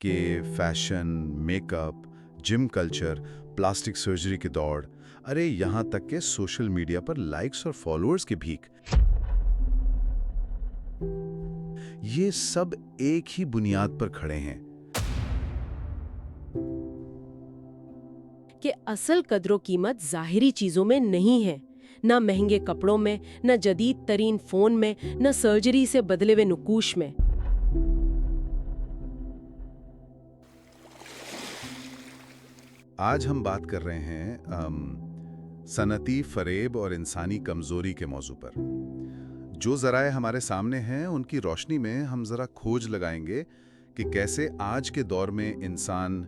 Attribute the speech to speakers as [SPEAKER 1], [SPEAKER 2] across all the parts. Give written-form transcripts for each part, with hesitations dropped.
[SPEAKER 1] کہ fashion, make up, جم culture, plastic surgery کی دوڑ، ارے یہاں تک کہ سوشل میڈیا پر لائکس اور فالوورز کی بھیک، یہ سب ایک ہی بنیاد پر کھڑے ہیں
[SPEAKER 2] کہ اصل قدر و قیمت ظاہری چیزوں میں نہیں ہے، نہ مہنگے کپڑوں میں، نہ جدید ترین فون میں، نہ سرجری سے بدلے ہوئے نقوش میں۔
[SPEAKER 1] آج ہم بات کر رہے ہیں صنعتی فریب اور انسانی کمزوری کے موضوع پر۔ جو ذرائع ہمارے سامنے ہیں ان کی روشنی میں ہم ذرا کھوج لگائیں گے کہ کیسے آج کے دور میں انسان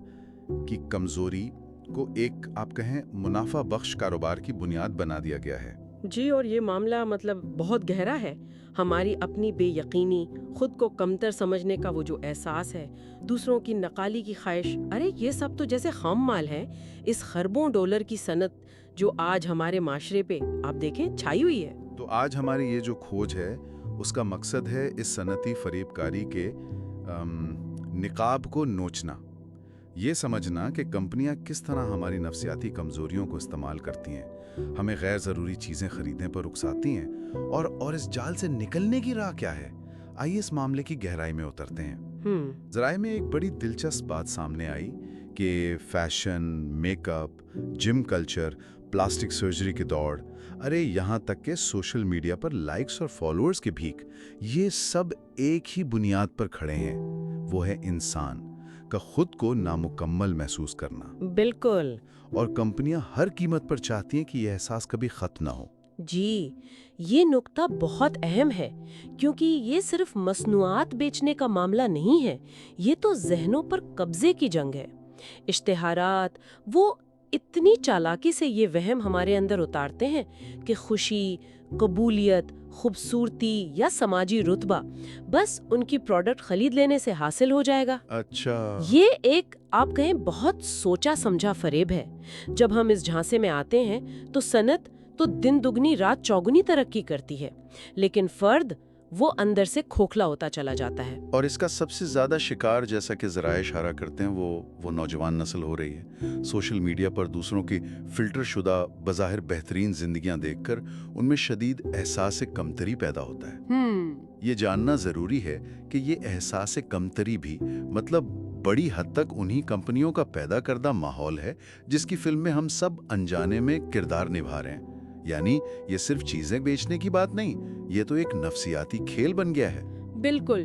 [SPEAKER 1] کی کمزوری کو ایک آپ کہیں منافع بخش کاروبار کی بنیاد بنا دیا گیا ہے۔
[SPEAKER 2] جی، اور یہ معاملہ بہت گہرا ہے۔ ہماری اپنی بے یقینی، خود کو کمتر سمجھنے کا وہ جو احساس ہے، دوسروں کی نقالی کی خواہش، ارے یہ سب تو جیسے خام مال ہے اس خربوں ڈالر کی صنعت جو آج ہمارے معاشرے پہ آپ دیکھیں چھائی ہوئی ہے۔
[SPEAKER 1] تو آج ہماری یہ جو کھوج ہے اس کا مقصد ہے اس صنعتی فریب کاری کے نقاب کو نوچنا، یہ سمجھنا کہ کمپنیاں کس طرح ہماری نفسیاتی کمزوریوں کو استعمال کرتی ہیں، ہمیں غیر ضروری چیزیں خریدنے پر اکساتی ہیں، اور اس جال سے نکلنے کی راہ کیا ہے۔ آئیے اس معاملے کی گہرائی میں اترتے ہیں۔ ذرائع میں ایک بڑی دلچسپ بات سامنے آئی کہ فیشن، میک اپ، جم کلچر، پلاسٹک سرجری کی دوڑ، ارے یہاں تک کہ سوشل میڈیا پر لائکس اور فالوورز کی بھیک، یہ سب ایک ہی بنیاد پر کھڑے ہیں، وہ ہے انسان کا خود کو نامکمل محسوس کرنا۔
[SPEAKER 2] بالکل۔
[SPEAKER 1] اور کمپنیاں ہر قیمت پر چاہتی ہیں کہ یہ احساس کبھی ختم نہ ہو۔
[SPEAKER 2] جی، یہ نقطہ بہت اہم ہے کیونکہ یہ صرف مصنوعات بیچنے کا معاملہ نہیں ہے، یہ تو ذہنوں پر قبضے کی جنگ ہے۔ اشتہارات وہ اتنی چالاکی سے یہ وہم ہمارے اندر اتارتے ہیں کہ خوشی، قبولیت، خوبصورتی یا سماجی رتبہ بس ان کی پروڈکٹ خرید لینے سے حاصل ہو جائے گا۔
[SPEAKER 1] اچھا،
[SPEAKER 2] یہ ایک آپ کہیں بہت سوچا سمجھا فریب ہے۔ جب ہم اس جھانسے میں آتے ہیں تو صنعت تو دن دگنی رات چوگنی ترقی کرتی ہے، لیکن فرد وہ اندر سے کھوکھلا ہوتا چلا جاتا ہے۔
[SPEAKER 1] اور اس کا سب سے زیادہ شکار، جیسا کہ ذرائع اشارہ کرتے ہیں، وہ نوجوان نسل ہو رہی ہے۔ سوشل میڈیا پر دوسروں کی فلٹر شدہ بظاہر بہترین زندگیاں دیکھ کر ان میں شدید احساس کمتری پیدا ہوتا ہے۔ یہ جاننا ضروری ہے کہ یہ احساس کمتری بھی بڑی حد تک انہی کمپنیوں کا پیدا کردہ ماحول ہے جس کی فلم میں ہم سب انجانے میں کردار نبھا رہے ہیں۔ یعنی یہ صرف چیزیں بیچنے کی بات نہیں، یہ تو ایک نفسیاتی کھیل بن گیا ہے۔
[SPEAKER 2] بالکل،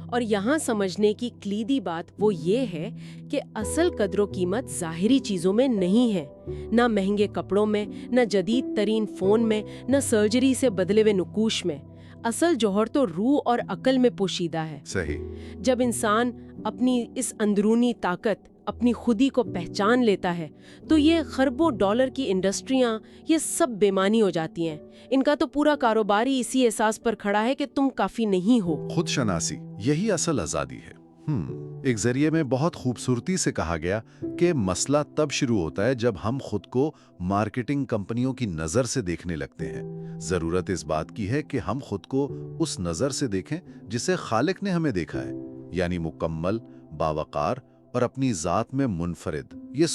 [SPEAKER 2] اور یہاں سمجھنے کی کلیدی بات وہ یہ ہے کہ اصل قدر و قیمت ظاہری چیزوں میں نہیں ہے، نہ مہنگے کپڑوں میں، نہ جدید ترین فون میں، نہ سرجری سے بدلے ہوئے نقوش میں۔ اصل جوہر تو روح اور عقل میں پوشیدہ ہے۔
[SPEAKER 1] صحیح۔
[SPEAKER 2] جب انسان اپنی اس اندرونی طاقت، اپنی خودی کو پہچان لیتا ہے تو یہ خربوں ڈالر کی انڈسٹریاں یہ سب بے معنی ہو جاتی ہیں۔ ان کا تو پورا کاروبار ہی اسی احساس پر کھڑا ہے کہ تم کافی نہیں ہو۔
[SPEAKER 1] خود شناسی، یہی اصل آزادی ہے۔ ایک ذریعے میں بہت خوبصورتی سے کہا گیا کہ مسئلہ تب شروع ہوتا ہے جب ہم خود کو مارکیٹنگ کمپنیوں کی نظر سے دیکھنے لگتے ہیں۔ ضرورت اس بات کی ہے کہ ہم خود کو اس نظر سے دیکھیں جسے خالق نے ہمیں دیکھا ہے، یعنی مکمل، باوقار اور اپنی ذات میں منفرد۔ یہ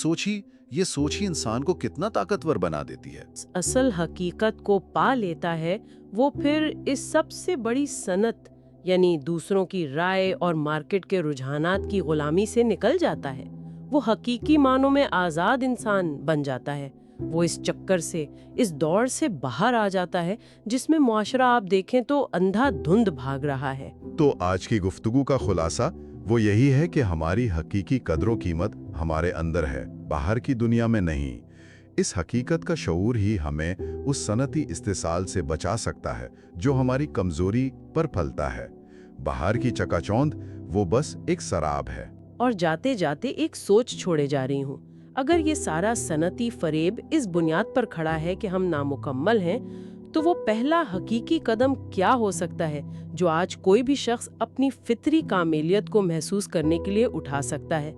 [SPEAKER 1] سوچ ہی انسان کو کتنا طاقتور بنا دیتی ہے۔
[SPEAKER 2] اصل حقیقت کو پا لیتا ہے وہ پھر اس سب سے بڑی صنعت یعنی دوسروں کی رائے اور مارکیٹ کے رجحانات کی غلامی سے نکل جاتا ہے۔ وہ حقیقی معنوں میں آزاد انسان بن جاتا ہے۔ وہ اس چکر سے، اس دوڑ سے باہر آ جاتا ہے جس میں معاشرہ آپ دیکھیں تو اندھا دھند بھاگ رہا ہے۔
[SPEAKER 1] تو آج کی گفتگو کا خلاصہ وہ یہی ہے کہ ہماری حقیقی قدر و قیمت ہمارے اندر ہے، باہر کی دنیا میں نہیں۔ اس حقیقت کا شعور ہی ہمیں اس صنعتی استحصال سے بچا سکتا ہے جو ہماری کمزوری پر پھلتا ہے۔ باہر کی چکا چوند وہ بس ایک سراب ہے۔
[SPEAKER 2] اور جاتے جاتے ایک سوچ چھوڑے جا رہی ہوں، اگر یہ سارا صنعتی فریب اس بنیاد پر کھڑا ہے کہ ہم نامکمل ہیں، تو وہ پہلا حقیقی قدم کیا ہو سکتا ہے جو آج کوئی بھی شخص اپنی فطری کاملیت کو محسوس کرنے کے لیے اٹھا سکتا ہے؟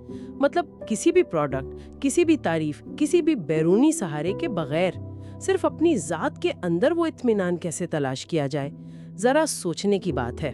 [SPEAKER 2] کسی بھی پروڈکٹ، کسی بھی تعریف، کسی بھی بیرونی سہارے کے بغیر صرف اپنی ذات کے اندر وہ اطمینان کیسے تلاش کیا جائے؟ ذرا سوچنے کی بات ہے۔